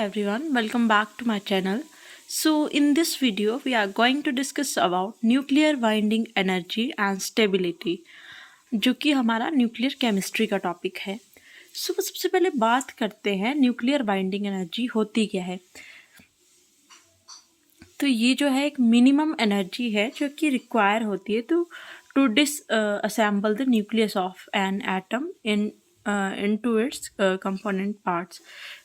everyone, welcome back to my channel. So in this video we are going to discuss about nuclear binding energy and stability, जो कि हमारा nuclear chemistry का topic है. सो सबसे पहले बात करते हैं न्यूक्लियर बाइंडिंग एनर्जी होती क्या है. तो ये जो है एक मिनिमम एनर्जी है जो कि रिक्वायर होती है to disassemble the nucleus of an atom into its component parts.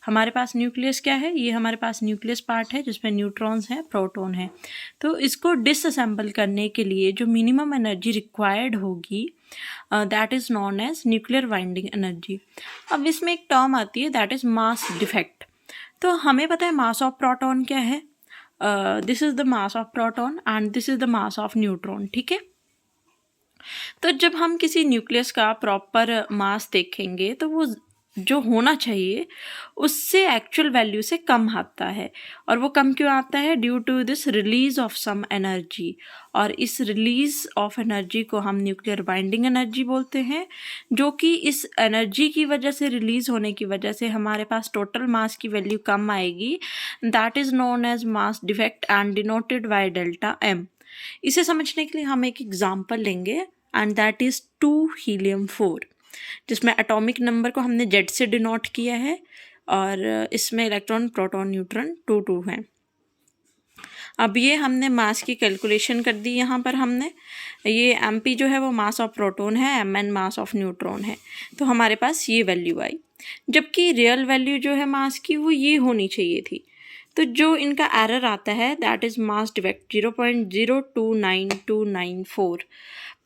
हमारे पास न्यूक्लियस क्या है, ये हमारे पास न्यूक्लियस पार्ट है जिसमें न्यूट्रॉन्स हैं, प्रोटॉन है. तो इसको डिसअसेंबल करने के लिए जो मिनिमम एनर्जी रिक्वायर्ड होगी that is known as nuclear binding energy. अब इसमें एक टर्म आती है दैट इज़ मास डिफेक्ट. तो हमें पता है मास ऑफ प्रोटॉन क्या है. This is the mass of proton and this is the mass of neutron. ठीक है. तो जब हम किसी न्यूक्लियस का प्रॉपर मास देखेंगे तो वो जो होना चाहिए उससे एक्चुअल वैल्यू से कम आता है. और वो कम क्यों आता है? Due to this release of some energy. और इस रिलीज ऑफ एनर्जी को हम न्यूक्लियर बाइंडिंग एनर्जी बोलते हैं, जो कि इस एनर्जी की वजह से, रिलीज होने की वजह से हमारे पास टोटल मास की वैल्यू कम आएगी. That is known as mass defect and denoted by delta M. इसे समझने के लिए हम एक एग्जाम्पल लेंगे एंड दैट इज़ 2 हीलियम-4, जिसमें एटॉमिक नंबर को हमने जेड से डिनोट किया है और इसमें इलेक्ट्रॉन, प्रोटॉन, न्यूट्रॉन 2 हैं. अब ये हमने मास की कैलकुलेशन कर दी. यहाँ पर हमने ये mp जो है वो मास ऑफ प्रोटॉन है, mn मास ऑफ न्यूट्रॉन है. तो हमारे पास ये वैल्यू आई, जबकि रियल वैल्यू जो है मास की वो ये होनी चाहिए थी. तो जो इनका एरर आता है दैट इज़ मास डिफेक्ट 0.029294.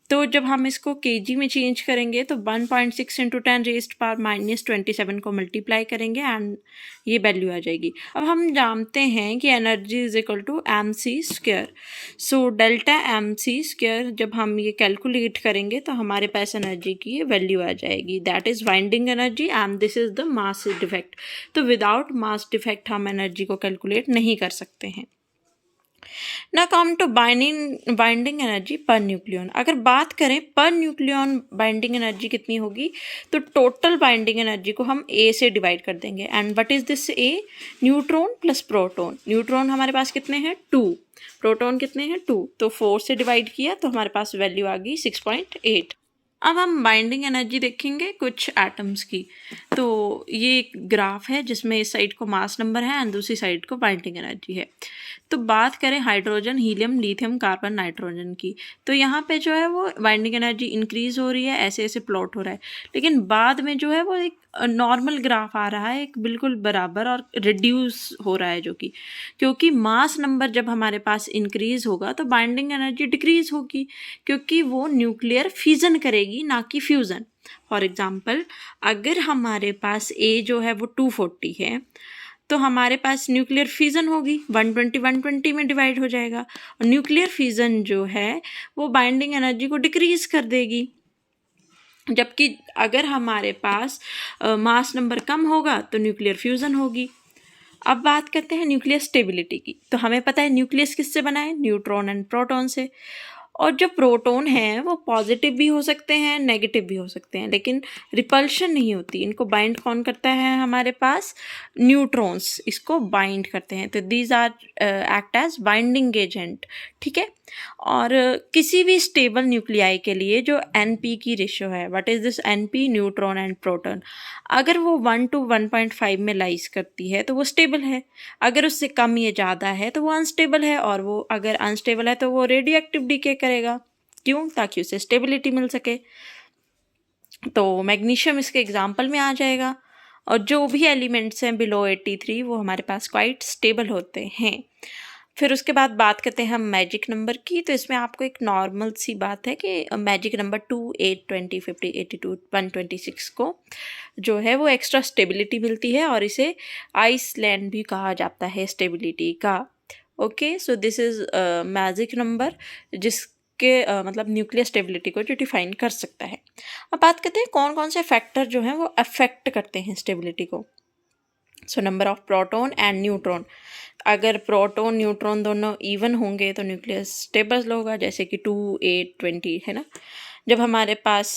तो जब हम इसको केजी में चेंज करेंगे तो 1.6 × 10⁻⁻27 को मल्टीप्लाई करेंगे एंड ये वैल्यू आ जाएगी. अब हम जानते हैं कि energy is equal to mc². So delta mc² जब हम ये कैलकुलेट करेंगे तो हमारे पास एनर्जी की ये वैल्यू आ जाएगी. That is binding energy and this is the mass defect. तो विदाउट मास डिफेक्ट हम एनर्जी को कैलकुलेट नहीं कर सकते हैं. Now come to binding energy per nucleon. अगर बात करें पर न्यूक्लियन बाइंडिंग एनर्जी कितनी होगी, तो टोटल बाइंडिंग एनर्जी को हम ए से डिवाइड कर देंगे. And what is this A? Neutron plus proton. Neutron हमारे पास कितने हैं? 2. प्रोटॉन कितने हैं? 2. तो 4 से डिवाइड किया तो हमारे पास वैल्यू आ गई 6.8. अब हम बाइंडिंग एनर्जी देखेंगे कुछ एटम्स की. तो ये एक ग्राफ है जिसमें इस साइड को मास नंबर है एंड दूसरी साइड को बाइंडिंग एनर्जी है. तो बात करें hydrogen, helium, lithium, carbon, nitrogen की, तो यहाँ पे जो है वो बाइंडिंग एनर्जी इंक्रीज हो रही है, ऐसे ऐसे प्लॉट हो रहा है. लेकिन बाद में जो है वो एक नॉर्मल ग्राफ आ रहा है, एक बिल्कुल बराबर और रिड्यूस हो रहा है, जो कि क्योंकि मास नंबर जब हमारे पास इंक्रीज होगा तो बाइंडिंग एनर्जी डिक्रीज होगी, क्योंकि वो न्यूक्लियर फिजन करेगी ना कि फ्यूज़न. फॉर एग्जांपल, अगर हमारे पास ए जो है वो 240 है तो हमारे पास न्यूक्लियर फिजन होगी, 120 में डिवाइड हो जाएगा. और न्यूक्लियर फिजन जो है वो बाइंडिंग एनर्जी को डिक्रीज कर देगी. जबकि अगर हमारे पास मास नंबर कम होगा तो न्यूक्लियर फ्यूज़न होगी. अब बात करते हैं न्यूक्लियर स्टेबिलिटी की. तो हमें पता है न्यूक्लियस किससे बना है? न्यूट्रॉन एंड प्रोटॉन से. और जो प्रोटॉन हैं वो पॉजिटिव भी हो सकते हैं, नेगेटिव भी हो सकते हैं, लेकिन रिपल्शन नहीं होती. इनको बाइंड कौन करता है? हमारे पास न्यूट्रॉन्स इसको बाइंड करते हैं. तो these are act as binding agent. ठीक है. और किसी भी स्टेबल न्यूक्लियाई के लिए जो NP की रेशियो है, what is this NP? Neutron and proton. अगर वो 1 to 1.5 में लाइज करती है तो वो स्टेबल है. अगर उससे कम या ज़्यादा है तो वो अनस्टेबल है. और वो अगर अनस्टेबल है तो वो रेडियोएक्टिव डीके करेगा. क्यों? ताकि उसे स्टेबिलिटी मिल सके. तो मैग्नीशियम इसके एग्जाम्पल में आ जाएगा. और जो भी एलिमेंट्स हैं बिलो 83 वो हमारे पास क्वाइट स्टेबल होते हैं. फिर उसके बाद बात करते हैं हम मैजिक नंबर की. तो इसमें आपको एक नॉर्मल सी बात है कि मैजिक नंबर 2, 8, 20, 50, 82, 126 को जो है वो एक्स्ट्रा स्टेबिलिटी मिलती है और इसे आइसलैंड भी कहा जाता है स्टेबिलिटी का. Okay. So this is magic number जिसके मतलब न्यूक्लियर स्टेबिलिटी को जो डिफाइन कर सकता है. अब बात करते हैं कौन कौन से फैक्टर जो हैं वो अफेक्ट करते हैं स्टेबिलिटी को. So number of proton and neutron. अगर प्रोटॉन न्यूट्रॉन दोनों इवन होंगे तो न्यूक्लियस स्टेबल होगा, जैसे कि 2, 8, 20 है ना. जब हमारे पास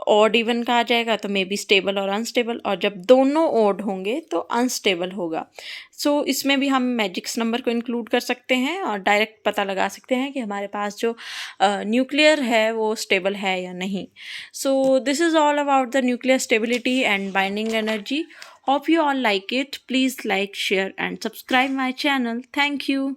ऑड इवन का आ जाएगा तो मे बी स्टेबल और अनस्टेबल, और जब दोनों ऑड होंगे तो अनस्टेबल होगा। सो इसमें भी हम मैजिक्स नंबर को इंक्लूड कर सकते हैं और डायरेक्ट पता लगा सकते हैं कि हमारे पास जो न्यूक्लियर है वो स्टेबल है या नहीं। So this is all about the nuclear stability and binding energy. Hope you all like it. Please like, share and subscribe my channel. Thank you.